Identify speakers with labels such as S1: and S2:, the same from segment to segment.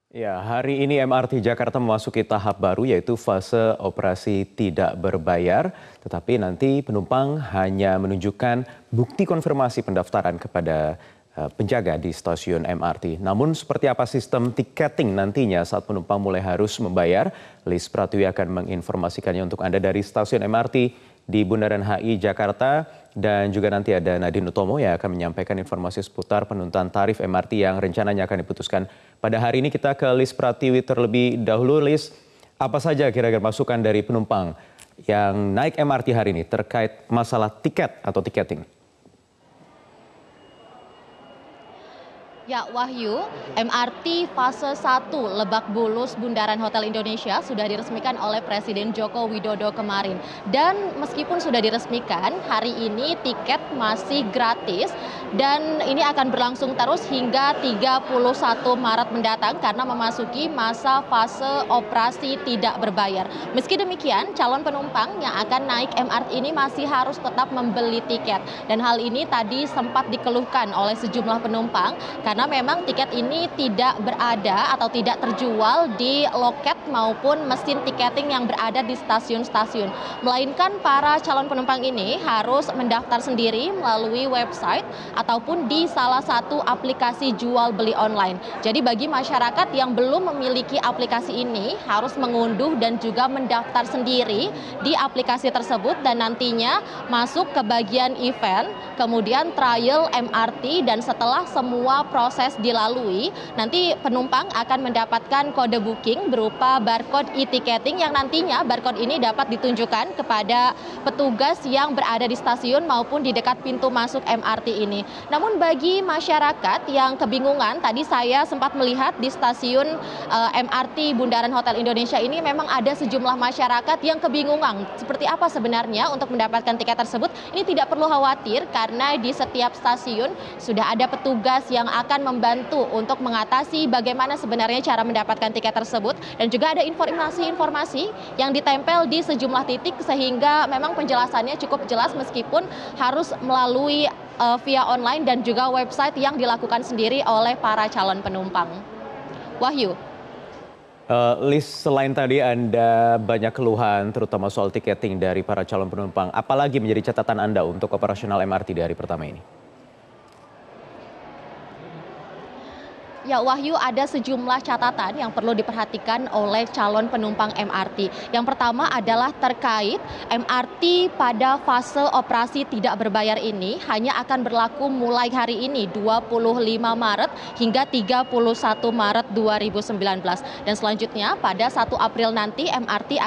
S1: Ya, hari ini MRT Jakarta memasuki tahap baru yaitu fase operasi tidak berbayar, tetapi nanti penumpang hanya menunjukkan bukti konfirmasi pendaftaran kepada penjaga di stasiun MRT. Namun seperti apa sistem tiketing nantinya saat penumpang mulai harus membayar? Lis Pratiwi akan menginformasikannya untuk Anda dari stasiun MRT di Bundaran HI Jakarta, dan juga nanti ada Nadine Utomo yang akan menyampaikan informasi seputar penuntasan tarif MRT yang rencananya akan diputuskan pada hari ini. Kita ke Lis Pratiwi terlebih dahulu. Lis, apa saja kira-kira masukan dari penumpang yang naik MRT hari ini terkait masalah tiket atau tiketing?
S2: Ya, Wahyu, MRT fase 1 Lebak Bulus Bundaran Hotel Indonesia sudah diresmikan oleh Presiden Joko Widodo kemarin. Dan meskipun sudah diresmikan, hari ini tiket masih gratis dan ini akan berlangsung terus hingga 31 Maret mendatang karena memasuki masa fase operasi tidak berbayar. Meski demikian, calon penumpang yang akan naik MRT ini masih harus tetap membeli tiket. Dan hal ini tadi sempat dikeluhkan oleh sejumlah penumpang karena memang tiket ini tidak berada atau tidak terjual di loket maupun mesin tiketing yang berada di stasiun-stasiun. Melainkan para calon penumpang ini harus mendaftar sendiri melalui website ataupun di salah satu aplikasi jual beli online. Jadi bagi masyarakat yang belum memiliki aplikasi ini harus mengunduh dan juga mendaftar sendiri di aplikasi tersebut dan nantinya masuk ke bagian event, kemudian trial MRT, dan setelah semua proses dilalui, nanti penumpang akan mendapatkan kode booking berupa barcode e-ticketing yang nantinya barcode ini dapat ditunjukkan kepada petugas yang berada di stasiun maupun di dekat pintu masuk MRT ini. Namun bagi masyarakat yang kebingungan, tadi saya sempat melihat di stasiun MRT Bundaran Hotel Indonesia ini memang ada sejumlah masyarakat yang kebingungan seperti apa sebenarnya untuk mendapatkan tiket tersebut. Ini tidak perlu khawatir karena di setiap stasiun sudah ada petugas yang akan membantu untuk mengatasi bagaimana sebenarnya cara mendapatkan tiket tersebut, dan juga ada informasi-informasi yang ditempel di sejumlah titik sehingga memang penjelasannya cukup jelas meskipun harus melalui via online dan juga website yang dilakukan sendiri oleh para calon penumpang. Wahyu.
S1: Lis, selain tadi Anda banyak keluhan terutama soal tiketing dari para calon penumpang, apalagi menjadi catatan Anda untuk operasional MRT di hari pertama ini?
S2: Ya, Wahyu, ada sejumlah catatan yang perlu diperhatikan oleh calon penumpang MRT. Yang pertama adalah terkait MRT pada fase operasi tidak berbayar ini hanya akan berlaku mulai hari ini 25 Maret hingga 31 Maret 2019. Dan selanjutnya pada 1 April nanti MRT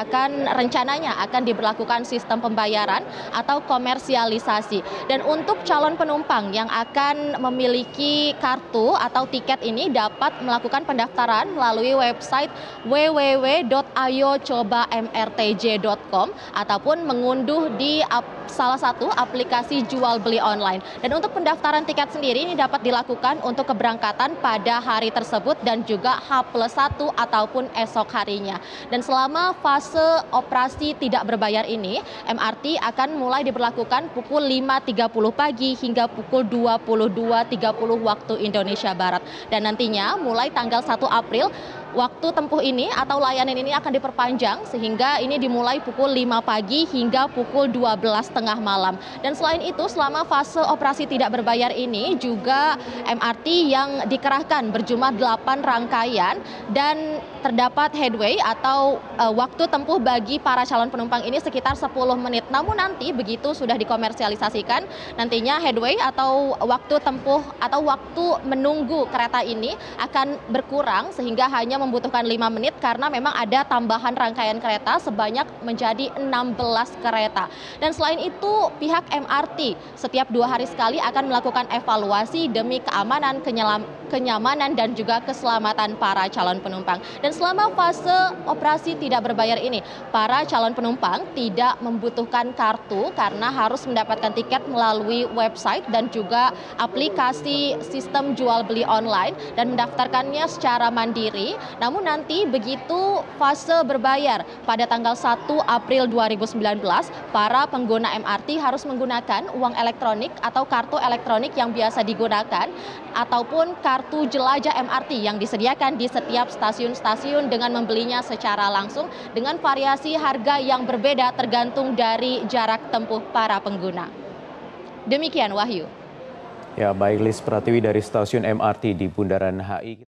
S2: rencananya akan diberlakukan sistem pembayaran atau komersialisasi. Dan untuk calon penumpang yang akan memiliki kartu atau tiket ini dapat melakukan pendaftaran melalui website www.ayocobamrtj.com ataupun mengunduh di salah satu aplikasi jual beli online. Dan untuk pendaftaran tiket sendiri ini dapat dilakukan untuk keberangkatan pada hari tersebut dan juga H+1 ataupun esok harinya. Dan selama fase operasi tidak berbayar ini, MRT akan mulai diberlakukan pukul 5.30 pagi hingga pukul 22.30 waktu Indonesia Barat. Dan nantinya mulai tanggal 1 April waktu tempuh ini atau layanan ini akan diperpanjang sehingga ini dimulai pukul 5 pagi hingga pukul 12 tengah malam. Dan selain itu selama fase operasi tidak berbayar ini juga MRT yang dikerahkan berjumlah 8 rangkaian dan terdapat headway atau waktu tempuh bagi para calon penumpang ini sekitar 10 menit. Namun nanti begitu sudah dikomersialisasikan, nantinya headway atau waktu tempuh atau waktu menunggu kereta ini akan berkurang sehingga hanya membutuhkan 5 menit karena memang ada tambahan rangkaian kereta sebanyak menjadi 16 kereta. Dan selain itu pihak MRT setiap 2 hari sekali akan melakukan evaluasi demi keamanan, kenyamanan dan juga keselamatan para calon penumpang. Dan selama fase operasi tidak berbayar ini, para calon penumpang tidak membutuhkan kartu karena harus mendapatkan tiket melalui website dan juga aplikasi sistem jual beli online dan mendaftarkannya secara mandiri Namun nanti begitu fase berbayar pada tanggal 1 April 2019, para pengguna MRT harus menggunakan uang elektronik atau kartu elektronik yang biasa digunakan ataupun kartu jelajah MRT yang disediakan di setiap stasiun-stasiun dengan membelinya secara langsung dengan variasi harga yang berbeda tergantung dari jarak tempuh para pengguna. Demikian Wahyu.
S1: Ya, baik, Lis Pratiwi dari stasiun MRT di Bundaran HI.